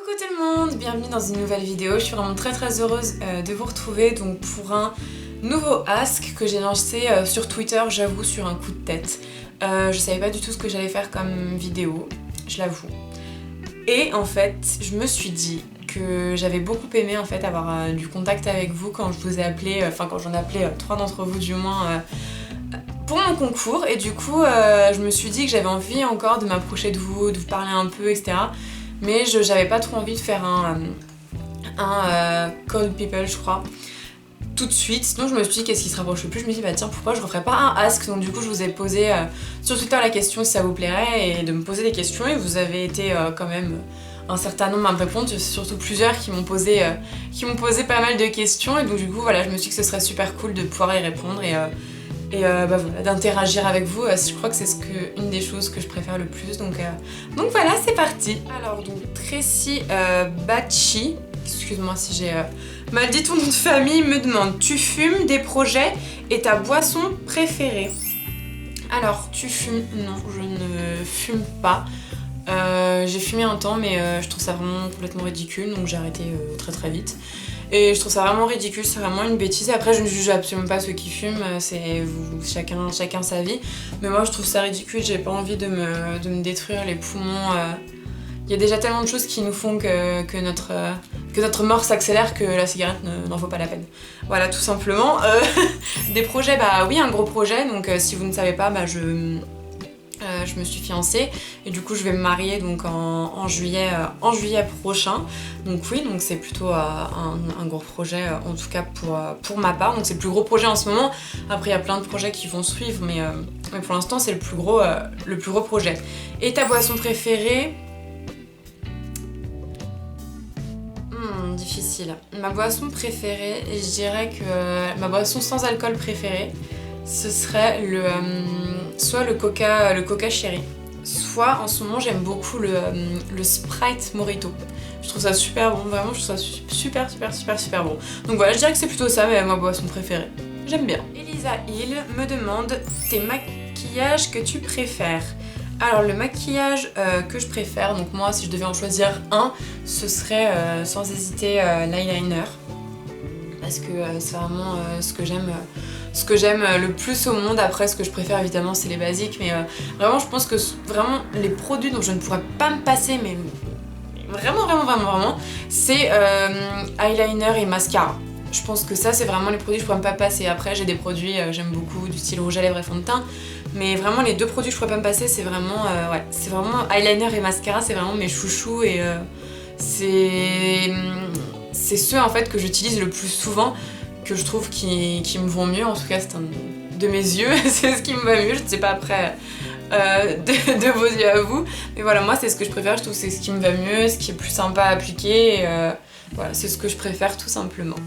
Coucou tout le monde, bienvenue dans une nouvelle vidéo. Je suis vraiment très heureuse de vous retrouver donc pour un nouveau ask que j'ai lancé sur Twitter, j'avoue, sur un coup de tête. Je savais pas du tout ce que j'allais faire comme vidéo, je l'avoue. Et en fait, je me suis dit que j'avais beaucoup aimé en fait avoir du contact avec vous quand je vous ai appelé, quand j'en ai appelé 3 d'entre vous du moins pour mon concours. Et du coup, je me suis dit que j'avais envie encore de m'approcher de vous parler un peu, etc. Mais j'avais pas trop envie de faire un Call People, je crois, tout de suite. Donc je me suis dit qu'est-ce qui se rapproche le plus. Je me suis dit bah tiens, pourquoi je referais pas un ask. Donc du coup je vous ai posé sur Twitter la question si ça vous plairait et de me poser des questions, et vous avez été quand même un certain nombre à me répondre, surtout plusieurs qui m'ont posé pas mal de questions, et donc du coup voilà, je me suis dit que ce serait super cool de pouvoir y répondre et bah voilà, d'interagir avec vous. Je crois que c'est une des choses que je préfère le plus, donc voilà, c'est parti. Alors donc Tracy Bachi, excuse-moi si j'ai mal dit ton nom de famille, me demande: tu fumes, des projets et ta boisson préférée? Alors tu fumes? Non, je ne fume pas. J'ai fumé un temps, mais je trouve ça vraiment complètement ridicule, donc j'ai arrêté très vite. Et je trouve ça vraiment ridicule, c'est vraiment une bêtise. Après, je ne juge absolument pas ceux qui fument, c'est chacun sa vie. Mais moi, je trouve ça ridicule, j'ai pas envie de me détruire les poumons. Il y a déjà tellement de choses qui nous font que notre mort s'accélère, que la cigarette n'en vaut pas la peine. Voilà, tout simplement. Des projets, bah oui, un gros projet. Donc si vous ne savez pas, bah je me suis fiancée et du coup je vais me marier donc en juillet prochain. Donc oui, donc c'est plutôt un gros projet, en tout cas pour ma part. Donc c'est le plus gros projet en ce moment. Après il y a plein de projets qui vont suivre, mais pour l'instant c'est le plus gros projet. Et ta boisson préférée? Difficile. Ma boisson préférée, je dirais que ma boisson sans alcool préférée, ce serait soit le coca cherry, soit en ce moment j'aime beaucoup le Sprite Mojito. Je trouve ça super bon, vraiment je trouve ça super bon. Donc voilà, je dirais que c'est plutôt ça, mais ma boisson préférée. J'aime bien. Elisa Hill me demande tes maquillages que tu préfères. Alors le maquillage que je préfère, donc moi si je devais en choisir un, ce serait sans hésiter l'eyeliner. Parce que c'est vraiment ce que j'aime le plus au monde. Après, ce que je préfère évidemment c'est les basiques, mais vraiment je pense que vraiment les produits dont je ne pourrais pas me passer, mais vraiment, c'est eyeliner et mascara. Je pense que ça c'est vraiment les produits que je pourrais pas me passer. Après j'ai des produits j'aime beaucoup du style rouge à lèvres et fond de teint, mais vraiment les deux produits que je pourrais pas me passer, c'est vraiment c'est vraiment eyeliner et mascara, c'est vraiment mes chouchous, et c'est ceux en fait que j'utilise le plus souvent, que je trouve qui me vont mieux. En tout cas c'est un de mes yeux, c'est ce qui me va mieux. Je ne sais pas après de vos yeux à vous, mais voilà, moi c'est ce que je préfère. Je trouve que c'est ce qui me va mieux, ce qui est plus sympa à appliquer, et voilà, c'est ce que je préfère tout simplement.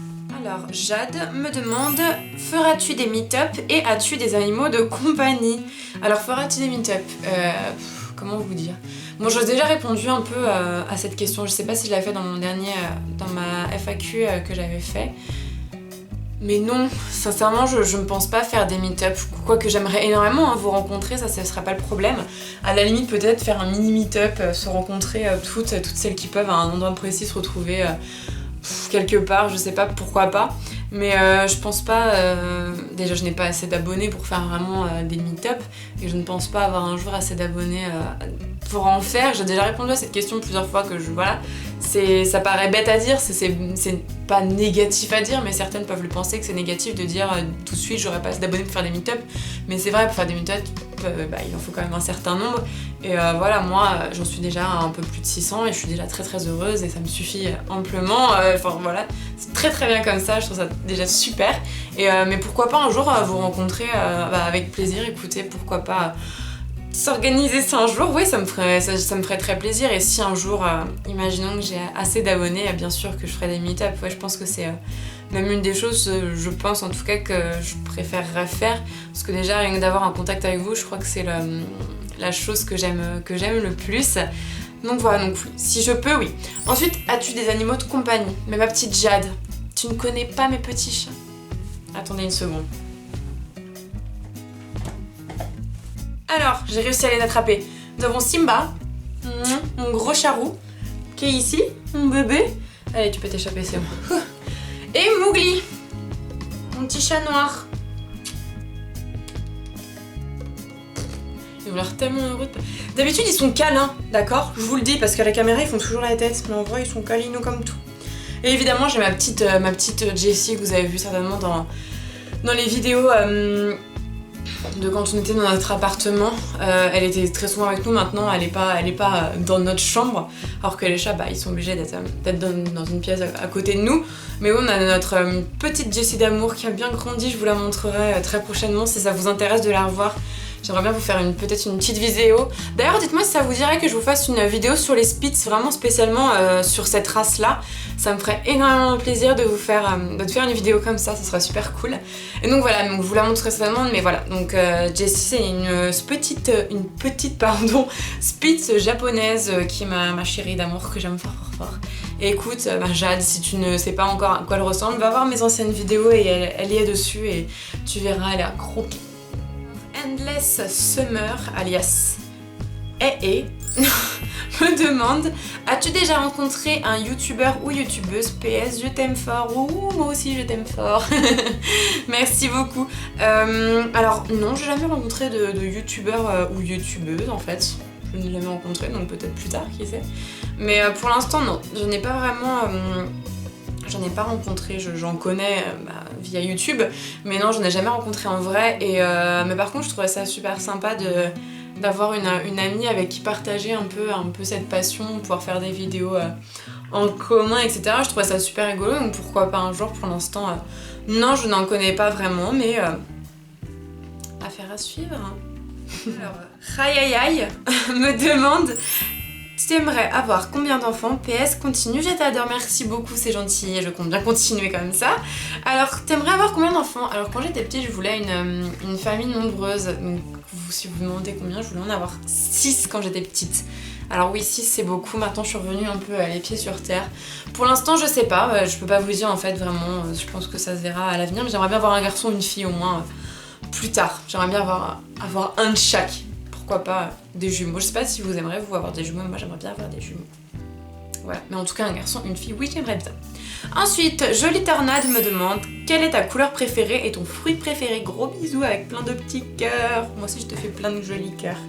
Alors Jade me demande: feras-tu des meet-up et as-tu des animaux de compagnie? Alors feras-tu des meet-up, comment vous dire? Bon, j'ai déjà répondu un peu à cette question, je sais pas si je l'avais fait dans mon dernier, dans ma FAQ que j'avais fait. Mais non, sincèrement, je ne pense pas faire des meet-up, quoique j'aimerais énormément vous rencontrer, ça ne sera pas le problème. À la limite, peut-être faire un mini meet-up, se rencontrer toutes celles qui peuvent à un endroit précis, se retrouver quelque part, je sais pas, pourquoi pas. Mais je pense pas, déjà je n'ai pas assez d'abonnés pour faire vraiment des meet-up, et je ne pense pas avoir un jour assez d'abonnés pour en faire. J'ai déjà répondu à cette question plusieurs fois, que voilà, ça paraît bête à dire, c'est pas négatif à dire, mais certaines peuvent le penser que c'est négatif de dire tout de suite j'aurais pas assez d'abonnés pour faire des meet-up. Mais c'est vrai, pour faire des meet-up, il en faut quand même un certain nombre, et voilà, moi j'en suis déjà à un peu plus de 600 et je suis déjà très heureuse, et ça me suffit amplement. Enfin voilà, c'est très bien comme ça, je trouve ça déjà super. Et mais pourquoi pas un jour vous rencontrer avec plaisir. Écoutez, pourquoi pas s'organiser ça un jour? Oui, ça me ferait très plaisir. Et si un jour, imaginons que j'ai assez d'abonnés, bien sûr que je ferai des meet-up. Ouais, je pense que c'est même une des choses, je pense en tout cas, que je préférerais faire, parce que déjà rien que d'avoir un contact avec vous, je crois que c'est la chose que j'aime le plus. Donc voilà, donc si je peux, oui. Ensuite, as-tu des animaux de compagnie? Mais ma petite Jade, tu ne connais pas mes petits chats? Attendez une seconde. Alors, j'ai réussi à les attraper. Nous avons Simba, mon gros charou, qui est ici. mon bébé. Allez, tu peux t'échapper, c'est bon. Et Mowgli, mon petit chat noir. Ils ont l'air tellement heureux. D'habitude, ils sont câlins, d'accord? Je vous le dis, parce qu'à la caméra, ils font toujours la tête. Mais en vrai, ils sont câlinous comme tout. Et évidemment, j'ai ma petite Jessie que vous avez vu certainement dans les vidéos de quand on était dans notre appartement. Elle était très souvent avec nous. Maintenant, elle est pas dans notre chambre. Alors que les chats, bah, ils sont obligés d'être dans une pièce à côté de nous. Mais on a notre petite Jessie d'amour qui a bien grandi. Je vous la montrerai très prochainement si ça vous intéresse de la revoir. J'aimerais bien vous faire peut-être une petite vidéo. D'ailleurs, dites-moi si ça vous dirait que je vous fasse une vidéo sur les Spitz, vraiment spécialement sur cette race-là. Ça me ferait énormément plaisir de vous faire une vidéo comme ça serait super cool. Et donc voilà, donc je vous la montrerai certainement, mais voilà. Donc Jessie, c'est une petite Spitz japonaise qui est ma chérie d'amour que j'aime fort fort fort. Et écoute, Jade, si tu ne sais pas encore à quoi elle ressemble, va voir mes anciennes vidéos et elle y est dessus et tu verras, elle est accroquée. Endless Summer, alias me demande: as-tu déjà rencontré un youtubeur ou youtubeuse? PS, je t'aime fort. Ouh, moi aussi je t'aime fort. Merci beaucoup. Alors non, j'ai jamais rencontré de youtubeur ou youtubeuse en fait. Je ne l'ai jamais rencontré, donc peut-être plus tard, qui sait. Mais pour l'instant, non. Je n'ai pas vraiment... J'en ai pas rencontré, j'en connais via YouTube, mais non, j'en ai jamais rencontré en vrai. Mais par contre, je trouvais ça super sympa d'avoir une amie avec qui partager un peu cette passion, pouvoir faire des vidéos en commun, etc. Je trouvais ça super rigolo, donc pourquoi pas un jour. Pour l'instant, non, je n'en connais pas vraiment, mais affaire à suivre. Alors, Rayayay me demande: t'aimerais avoir combien d'enfants? PS, continue, je t'adore, merci beaucoup, c'est gentil, je compte bien continuer comme ça. Alors, t'aimerais avoir combien d'enfants? Alors, quand j'étais petite, je voulais une famille nombreuse. Donc, si vous me demandez combien, je voulais en avoir 6 quand j'étais petite. Alors oui, 6 c'est beaucoup, maintenant je suis revenue un peu les pieds sur terre. Pour l'instant, je sais pas, je peux pas vous dire en fait vraiment, je pense que ça se verra à l'avenir, mais j'aimerais bien avoir un garçon ou une fille au moins plus tard. J'aimerais bien avoir un de chaque. Pourquoi pas des jumeaux. Je sais pas si vous aimeriez vous avoir des jumeaux, mais moi j'aimerais bien avoir des jumeaux. Voilà, mais en tout cas un garçon, une fille, oui j'aimerais bien. Ensuite, Jolie Tornade me demande: quelle est ta couleur préférée et ton fruit préféré? Gros bisous avec plein de petits cœurs. Moi aussi je te fais plein de jolis cœurs.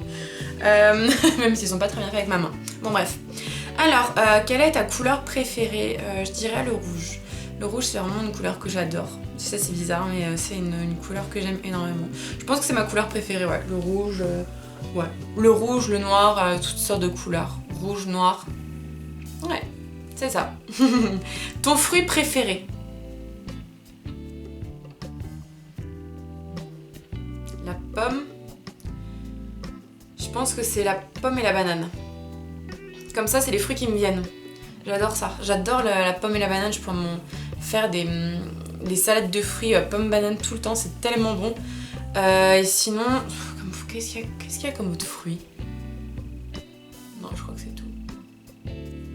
Même s'ils sont pas très bien faits avec ma main. Bon bref. Alors, quelle est ta couleur préférée? Je dirais le rouge. Le rouge c'est vraiment une couleur que j'adore. Je sais c'est bizarre, mais c'est une couleur que j'aime énormément. Je pense que c'est ma couleur préférée, ouais. Le rouge... Ouais, le rouge, le noir, toutes sortes de couleurs. Rouge, noir. Ouais, c'est ça. Ton fruit préféré? La pomme. Je pense que c'est la pomme et la banane. Comme ça, c'est les fruits qui me viennent. J'adore ça. J'adore la pomme et la banane. Je pourrais faire des salades de fruits pomme banane tout le temps. C'est tellement bon. Et sinon... Qu'est-ce qu'il y a comme autre fruit? Non, je crois que c'est tout.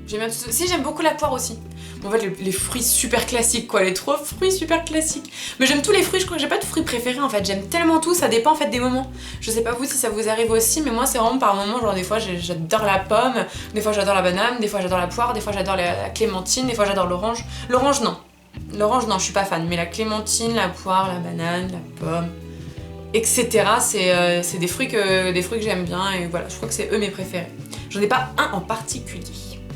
J'aime bien tout ça. Si, j'aime beaucoup la poire aussi. Bon, en fait, les fruits super classiques, quoi. Les 3 fruits super classiques. Mais j'aime tous les fruits, je crois que j'ai pas de fruits préférés, en fait. J'aime tellement tout, ça dépend, en fait, des moments. Je sais pas vous si ça vous arrive aussi, mais moi, c'est vraiment par moments. Genre, des fois, j'adore la pomme, des fois, j'adore la banane, des fois, j'adore la poire, des fois, j'adore la clémentine, des fois, j'adore l'orange. L'orange, non. L'orange, non, je suis pas fan. Mais la clémentine, la poire, la banane, la pomme... etc. C'est des fruits que j'aime bien et voilà, je crois que c'est eux mes préférés. J'en ai pas un en particulier.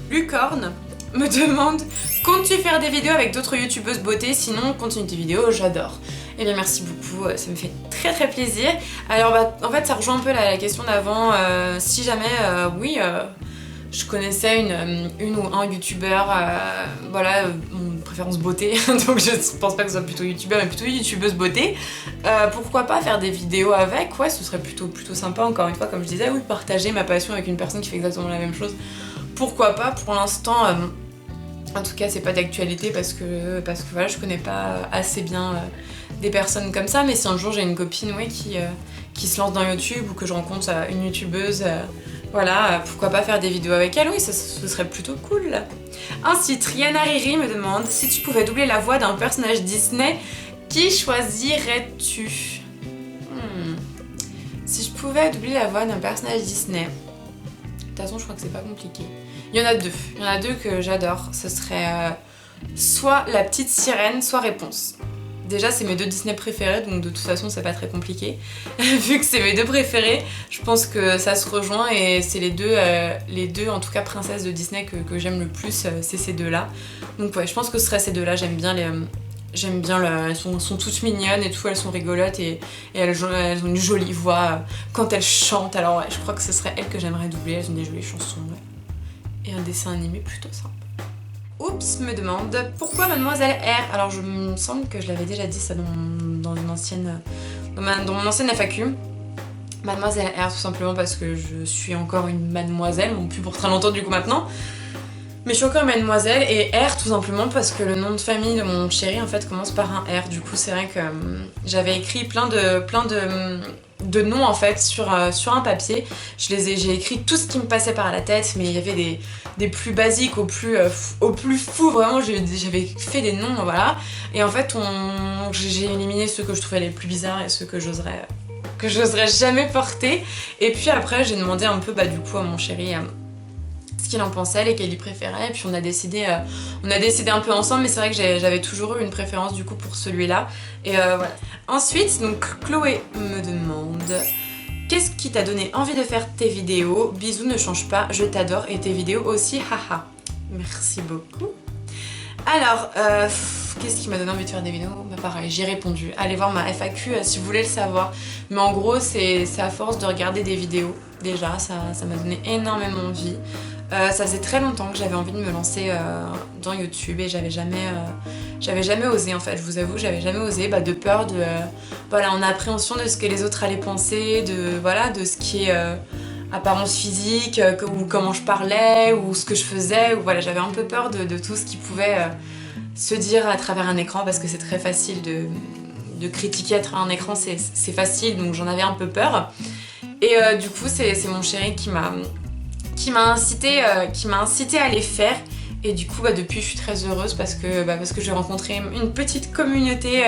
Lucorne me demande: comptes-tu faire des vidéos avec d'autres youtubeuses beauté? Sinon, continue tes vidéos, j'adore. Eh bien merci beaucoup, ça me fait très très plaisir. Alors en fait ça rejoint un peu la question d'avant, si jamais, oui, je connaissais une ou un youtubeur, voilà, préférence beauté, donc je pense pas que ce soit plutôt youtubeur mais plutôt youtubeuse beauté, pourquoi pas faire des vidéos avec, ouais ce serait plutôt sympa, encore une fois comme je disais, oui, partager ma passion avec une personne qui fait exactement la même chose, pourquoi pas. Pour l'instant, en tout cas c'est pas d'actualité parce que voilà, je connais pas assez bien des personnes comme ça, mais si un jour j'ai une copine, ouais, qui se lance dans YouTube ou que je rencontre une youtubeuse, voilà, pourquoi pas faire des vidéos avec elle, oui, ce serait plutôt cool. Ensuite, Rihanna Riri me demande: si tu pouvais doubler la voix d'un personnage Disney, qui choisirais-tu? Si je pouvais doubler la voix d'un personnage Disney, de toute façon je crois que c'est pas compliqué. Il y en a deux que j'adore. Ce serait soit La Petite Sirène, soit Réponse. Déjà, c'est mes deux Disney préférés, donc de toute façon, c'est pas très compliqué. Vu que c'est mes deux préférés, je pense que ça se rejoint et c'est les deux en tout cas princesses de Disney que j'aime le plus, c'est ces deux-là. Donc ouais, je pense que ce serait ces deux-là, j'aime bien elles sont toutes mignonnes et tout, elles sont rigolotes et elles ont une jolie voix quand elles chantent. Alors ouais, je crois que ce serait elles que j'aimerais doubler, elles ont des jolies chansons, ouais. Et un dessin animé plutôt sympa. Oups me demande pourquoi Mademoiselle R. Alors je me semble que je l'avais déjà dit ça dans mon ancienne FAQ. Mademoiselle R tout simplement parce que je suis encore une mademoiselle, bon plus pour très longtemps du coup maintenant. Mais je suis encore mademoiselle et R tout simplement parce que le nom de famille de mon chéri en fait commence par un R. Du coup c'est vrai que j'avais écrit plein de noms en fait sur un papier. J'ai écrit tout ce qui me passait par la tête, mais il y avait des plus basiques au plus fou, vraiment j'avais fait des noms, voilà. Et en fait j'ai éliminé ceux que je trouvais les plus bizarres et ceux que j'oserais jamais porter. Et puis après j'ai demandé un peu du coup à mon chéri ce qu'il en pensait, lesquels il préférait, et puis on a décidé un peu ensemble, mais c'est vrai que j'avais toujours eu une préférence du coup pour celui-là. Et voilà. Ensuite, donc Chloé me demande qu'est-ce qui t'a donné envie de faire tes vidéos? Bisous, ne change pas, je t'adore et tes vidéos aussi, haha. Merci beaucoup. Alors, qu'est-ce qui m'a donné envie de faire des vidéos? Bah pareil, j'ai répondu. Allez voir ma FAQ si vous voulez le savoir. Mais en gros, c'est à force de regarder des vidéos. Déjà, ça m'a donné énormément envie. Ça faisait très longtemps que j'avais envie de me lancer dans YouTube et j'avais jamais osé en fait, je vous avoue, j'avais jamais osé, de peur en appréhension de ce que les autres allaient penser, de ce qui est apparence physique, ou comment je parlais, ou ce que je faisais, ou voilà, j'avais un peu peur de tout ce qui pouvait se dire à travers un écran parce que c'est très facile de critiquer à travers un écran, c'est facile, donc j'en avais un peu peur. Et du coup, c'est mon chéri qui m'a incité à les faire. Et du coup, depuis, je suis très heureuse parce que j'ai rencontré une petite communauté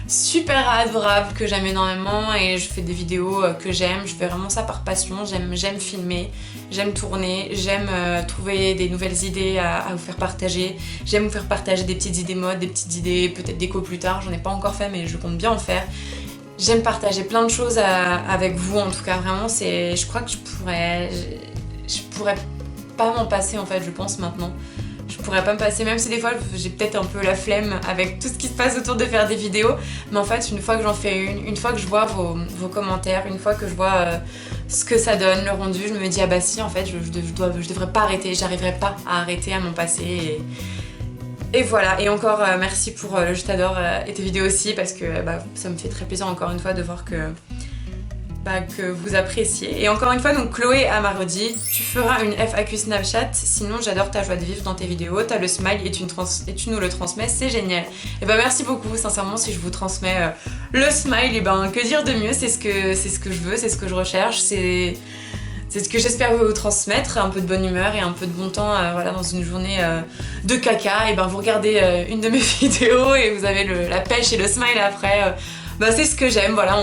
super adorable que j'aime énormément et je fais des vidéos que j'aime. Je fais vraiment ça par passion. J'aime filmer, j'aime tourner, j'aime trouver des nouvelles idées à vous faire partager. J'aime vous faire partager des petites idées mode, des petites idées peut-être déco plus tard. J'en ai pas encore fait, mais je compte bien en faire. J'aime partager plein de choses avec vous. En tout cas, vraiment, je crois que je pourrais pas m'en passer en fait, je pense maintenant. Je pourrais pas me passer, même si des fois j'ai peut-être un peu la flemme avec tout ce qui se passe autour de faire des vidéos. Mais en fait, une fois que j'en fais une fois que je vois vos commentaires, une fois que je vois ce que ça donne, le rendu, je me dis ah bah si en fait je devrais pas arrêter, j'arriverai pas à arrêter à m'en passer. Et voilà, et encore merci pour le je t'adore et tes vidéos aussi parce que ça me fait très plaisir encore une fois de voir que vous appréciez. Et encore une fois, donc Chloé m'a redit tu feras une FAQ Snapchat, sinon j'adore ta joie de vivre dans tes vidéos, t'as le smile et tu nous le transmets, c'est génial. Et merci beaucoup, sincèrement, si je vous transmets le smile, et que dire de mieux, c'est ce que je veux, c'est ce que je recherche, c'est ce que j'espère vous transmettre, un peu de bonne humeur et un peu de bon temps dans une journée de caca. Et vous regardez une de mes vidéos et vous avez la pêche et le smile après. C'est ce que j'aime, voilà.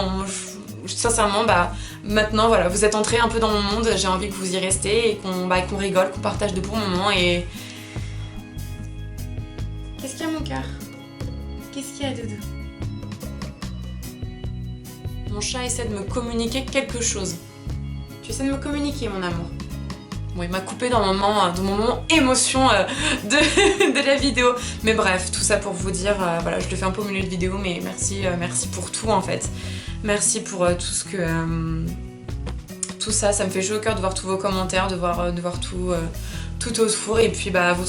Sincèrement, maintenant, voilà, vous êtes entrés un peu dans mon monde, j'ai envie que vous y restez et qu'on rigole, qu'on partage de bons moments et... Qu'est-ce qu'il y a, mon cœur? Qu'est-ce qu'il y a, Doudou? Mon chat essaie de me communiquer quelque chose. Tu essaies de me communiquer, mon amour. Bon, il m'a coupé dans mon moment émotion de la vidéo. Mais bref, tout ça pour vous dire, voilà, je le fais un peu au milieu de vidéo, mais merci pour tout en fait. Merci pour tout ce que... tout ça me fait chaud au cœur de voir tous vos commentaires, de voir tout autour et puis vous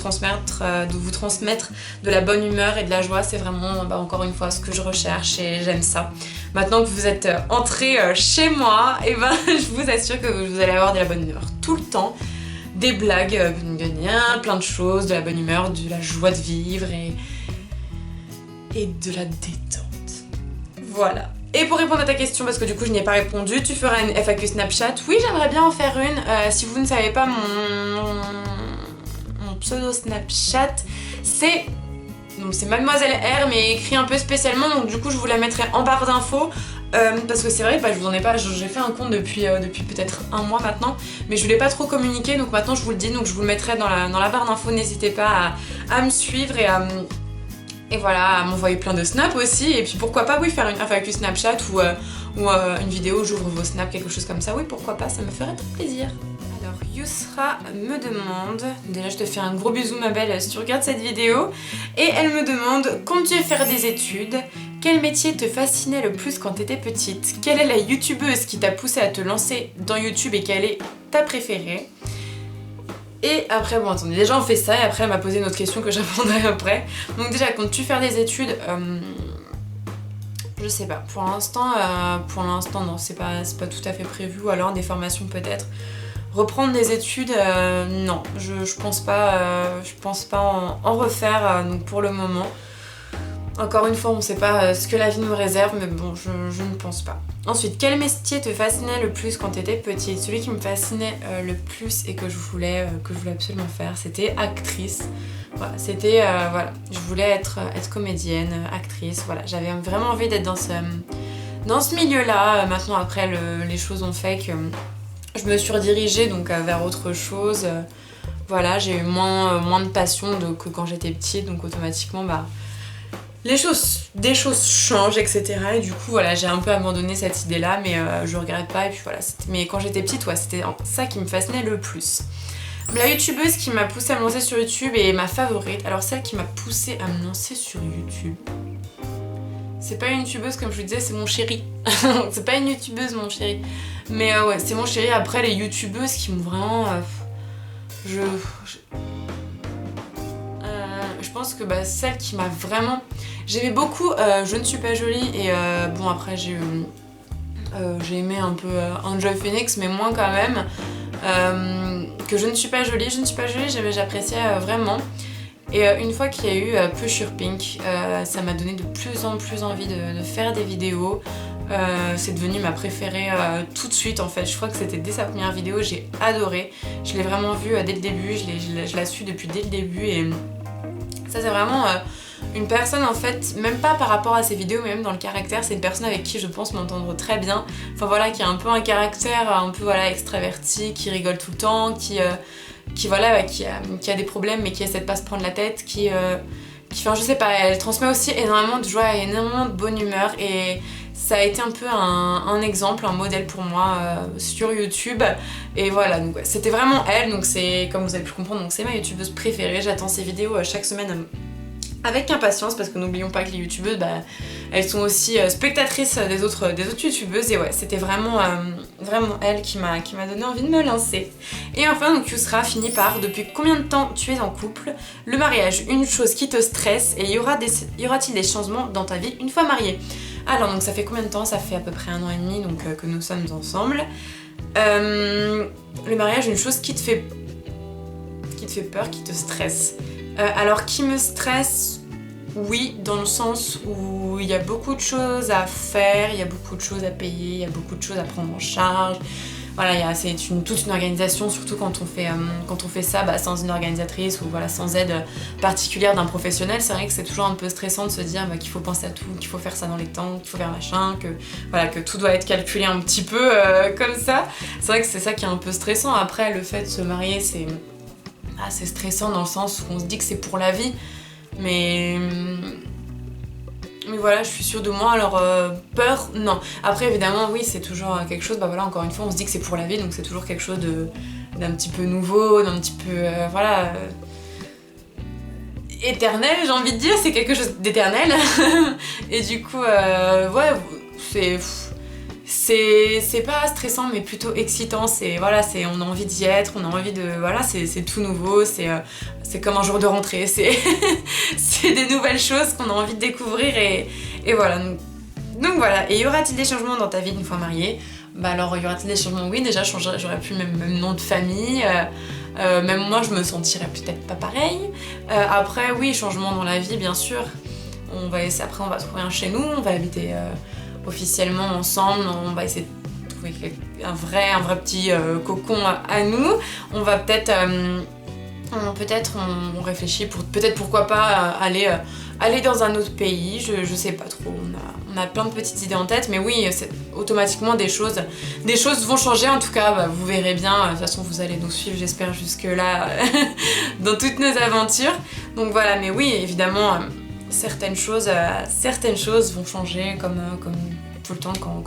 transmettre de la bonne humeur et de la joie, c'est vraiment encore une fois ce que je recherche et j'aime ça. Maintenant que vous êtes entrés chez moi, je vous assure que vous allez avoir de la bonne humeur tout le temps, des blagues, plein de choses, de la bonne humeur, de la joie de vivre et de la détente. Voilà. Et pour répondre à ta question, parce que du coup je n'y ai pas répondu, tu feras une FAQ Snapchat. Oui, j'aimerais bien en faire une. Si vous ne savez pas, mon pseudo Snapchat, c'est Mademoiselle R, mais écrit un peu spécialement, donc du coup je vous la mettrai en barre d'infos. Parce que c'est vrai, je vous en ai pas, j'ai fait un compte depuis peut-être un mois maintenant, mais je voulais pas trop communiquer, donc maintenant je vous le dis, donc je vous le mettrai dans la barre d'infos, n'hésitez pas à me suivre et voilà, à m'envoyer plein de snaps aussi, et puis pourquoi pas, oui, faire une FAQ Snapchat ou une vidéo, j'ouvre vos snaps, quelque chose comme ça, oui, pourquoi pas, ça me ferait très plaisir. Alors, Yousra me demande, déjà je te fais un gros bisou ma belle si tu regardes cette vidéo, et elle me demande, comptes-tu faire des études ? Quel métier te fascinait le plus quand t'étais petite ? Quelle est la youtubeuse qui t'a poussé à te lancer dans YouTube et quelle est ta préférée ? Et après, bon attendez, déjà on fait ça et après elle m'a posé une autre question que j'apprendrai après. Donc déjà, comptes-tu faire des études ? Je sais pas, pour l'instant non, c'est pas tout à fait prévu, ou alors des formations peut-être. Reprendre des études, non, je pense pas en refaire donc pour le moment. Encore une fois, on sait pas ce que la vie nous réserve, mais bon, je ne pense pas. Ensuite, quel métier te fascinait le plus quand t'étais petite ? Celui qui me fascinait le plus et que je voulais absolument faire, c'était actrice. Voilà, c'était, je voulais être comédienne, actrice, voilà. J'avais vraiment envie d'être dans ce milieu-là. Maintenant, après, les choses ont fait que je me suis redirigée donc, vers autre chose. Voilà, j'ai eu moins de passion que quand j'étais petite, donc automatiquement, des choses changent, etc. Et du coup, voilà, j'ai un peu abandonné cette idée-là, mais je regrette pas. Et puis voilà, mais quand j'étais petite, ouais, c'était ça qui me fascinait le plus. La youtubeuse qui m'a poussée à me lancer sur YouTube est ma favorite. Alors celle qui m'a poussée à me lancer sur YouTube, c'est pas une youtubeuse comme je vous disais, c'est mon chéri. C'est pas une youtubeuse mon chéri. Mais ouais, c'est mon chéri. Après les youtubeuses qui m'ont vraiment... je pense que celle qui m'a vraiment... J'aimais beaucoup Je ne suis pas jolie et bon après j'ai aimé un peu Enjoy Phoenix mais moins quand même que Je ne suis pas jolie. Je ne suis pas jolie, j'appréciais vraiment. Et une fois qu'il y a eu Pusher Pink, ça m'a donné de plus en plus envie de faire des vidéos. C'est devenu ma préférée tout de suite en fait. Je crois que c'était dès sa première vidéo, j'ai adoré. Je l'ai vraiment vue dès le début, je la suis depuis dès le début et ça c'est vraiment une personne en fait, même pas par rapport à ses vidéos mais même dans le caractère, c'est une personne avec qui je pense m'entendre très bien. Enfin voilà, qui a un peu un caractère un peu voilà extraverti, qui rigole tout le temps, qui a des problèmes mais qui essaie de pas se prendre la tête, enfin je sais pas, elle transmet aussi énormément de joie et énormément de bonne humeur et ça a été un peu un exemple, un modèle pour moi sur YouTube et voilà, donc ouais, c'était vraiment elle, donc c'est, comme vous avez pu comprendre, donc c'est ma youtubeuse préférée, j'attends ses vidéos chaque semaine avec impatience parce que n'oublions pas que les youtubeuses, elles sont aussi spectatrices des autres youtubeuses et ouais, c'était vraiment elle qui m'a donné envie de me lancer. Et enfin, donc Yousra finit par depuis combien de temps tu es en couple ? Le mariage, une chose qui te stresse et y aura-t-il des changements dans ta vie une fois mariée ? Alors donc ça fait combien de temps ? Ça fait à peu près 1 an et demi donc que nous sommes ensemble. Le mariage, une chose qui te fait peur, qui te stresse. Alors qui me stresse, oui, dans le sens où il y a beaucoup de choses à faire, il y a beaucoup de choses à payer, il y a beaucoup de choses à prendre en charge. Voilà, c'est toute une organisation, surtout quand on fait ça sans une organisatrice ou voilà, sans aide particulière d'un professionnel. C'est vrai que c'est toujours un peu stressant de se dire qu'il faut penser à tout, qu'il faut faire ça dans les temps, qu'il faut faire machin, que tout doit être calculé un petit peu comme ça. C'est vrai que c'est ça qui est un peu stressant. Après, le fait de se marier, c'est stressant dans le sens où on se dit que c'est pour la vie, mais voilà, je suis sûre de moi, alors peur, non. Après évidemment oui, c'est toujours quelque chose, voilà, encore une fois on se dit que c'est pour la vie, donc c'est toujours quelque chose d'un petit peu nouveau, d'un petit peu, éternel, j'ai envie de dire, c'est quelque chose d'éternel. Et du coup, ouais, c'est pas stressant mais plutôt excitant, on a envie d'y être, on a envie de, voilà, c'est tout nouveau, c'est comme un jour de rentrée, c'est des nouvelles choses qu'on a envie de découvrir et voilà. Donc voilà, et y aura-t-il des changements dans ta vie une fois mariée ? Alors y aura-t-il des changements ? Oui, déjà j'aurais plus le même nom de famille, même moi je me sentirais peut-être pas pareil. Après oui, changement dans la vie bien sûr, après on va trouver un chez nous, on va habiter officiellement ensemble, on va essayer de trouver un vrai petit cocon à nous. On va peut-être peut-être on réfléchit pour peut-être pourquoi pas aller dans un autre pays, je sais pas trop, on a plein de petites idées en tête, mais oui, automatiquement des choses vont changer, en tout cas bah, vous verrez bien, de toute façon vous allez nous suivre j'espère jusque là dans toutes nos aventures, donc voilà, mais oui évidemment certaines choses vont changer comme tout le temps quand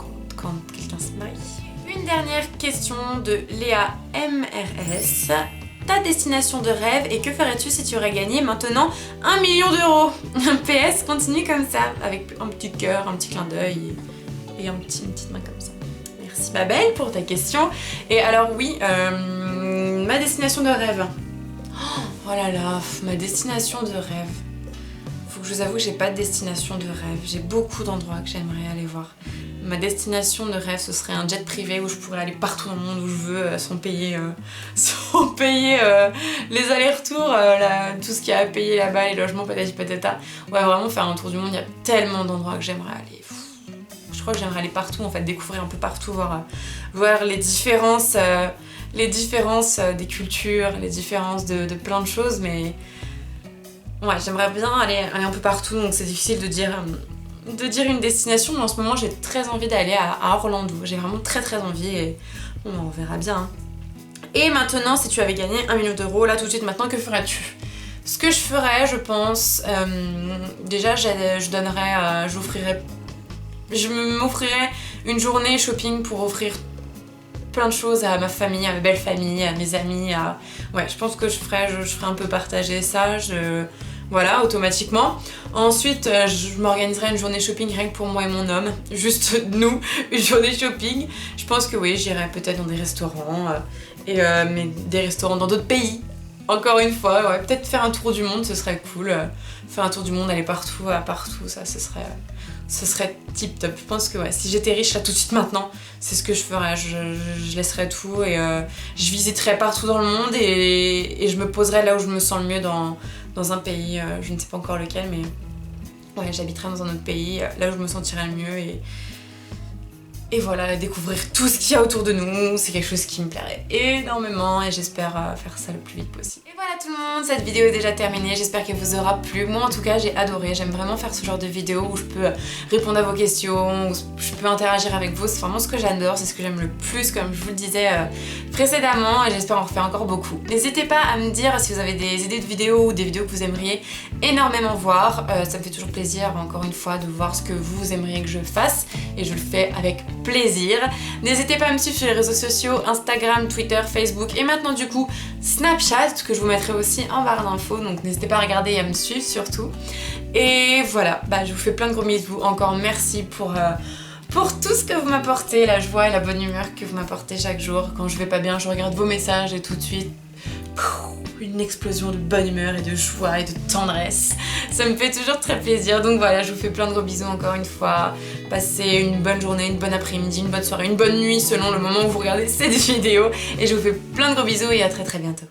quelqu'un se marie. Une dernière question de Léa MRS. Ta destination de rêve et que ferais-tu si tu aurais gagné maintenant 1 million d'euros? PS, continue comme ça, avec un petit cœur, un petit clin d'œil et une petite main comme ça. Merci Babel pour ta question. Et alors oui, ma destination de rêve. Oh là là, ma destination de rêve. Faut que je vous avoue que j'ai pas de destination de rêve. J'ai beaucoup d'endroits que j'aimerais aller voir. Ma destination de rêve, ce serait un jet privé où je pourrais aller partout dans le monde où je veux sans payer les allers-retours, tout ce qu'il y a à payer là-bas, les logements, patati patata. Ouais, vraiment faire un tour du monde, il y a tellement d'endroits que j'aimerais aller. Je crois que j'aimerais aller partout, en fait, découvrir un peu partout, voir les différences des cultures, les différences de plein de choses, mais ouais, j'aimerais bien aller un peu partout, donc c'est difficile de dire une destination, mais en ce moment j'ai très envie d'aller à Orlando. J'ai vraiment très envie et bon, on verra bien. Hein. Et maintenant, si tu avais gagné 1 million d'euros, là tout de suite maintenant, que ferais-tu? Ce que je ferais, je pense, déjà je m'offrirais une journée shopping pour offrir plein de choses à ma famille, à ma belle famille, à mes amis. Ouais, je pense que je ferais un peu partager ça. Voilà, automatiquement. Ensuite, je m'organiserai une journée shopping rien que pour moi et mon homme. Juste nous, une journée shopping. Je pense que oui, j'irai peut-être dans des restaurants. Mais des restaurants dans d'autres pays. Encore une fois, ouais, peut-être faire un tour du monde, ce serait cool. Faire un tour du monde, aller partout, ça, ce serait tip top. Je pense que ouais, si j'étais riche là tout de suite maintenant, c'est ce que je ferais. Je laisserais tout et je visiterais partout dans le monde et je me poserais là où je me sens le mieux dans un pays, je ne sais pas encore lequel, mais ouais, j'habiterais dans un autre pays, là où je me sentirais le mieux et voilà, découvrir tout ce qu'il y a autour de nous, c'est quelque chose qui me plairait énormément et j'espère faire ça le plus vite possible. Et voilà tout le monde, cette vidéo est déjà terminée, j'espère qu'elle vous aura plu. Moi en tout cas j'ai adoré, j'aime vraiment faire ce genre de vidéo où je peux répondre à vos questions, où je peux interagir avec vous, c'est vraiment ce que j'adore, c'est ce que j'aime le plus comme je vous le disais précédemment et j'espère en refaire encore beaucoup. N'hésitez pas à me dire si vous avez des idées de vidéos ou des vidéos que vous aimeriez énormément voir, ça me fait toujours plaisir encore une fois de voir ce que vous aimeriez que je fasse et je le fais avec plaisir. N'hésitez pas à me suivre sur les réseaux sociaux, Instagram, Twitter, Facebook et maintenant du coup Snapchat que je vous mettrai aussi en barre d'infos, donc n'hésitez pas à regarder et à me suivre surtout. Et voilà, bah, je vous fais plein de gros bisous, encore merci pour tout ce que vous m'apportez, la joie et la bonne humeur que vous m'apportez chaque jour. Quand je vais pas bien, je regarde vos messages et tout de suite, une explosion de bonne humeur et de joie et de tendresse. Ça me fait toujours très plaisir. Donc voilà, je vous fais plein de gros bisous encore une fois. Passez une bonne journée, une bonne après-midi, une bonne soirée, une bonne nuit selon le moment où vous regardez cette vidéo. Et je vous fais plein de gros bisous et à très bientôt.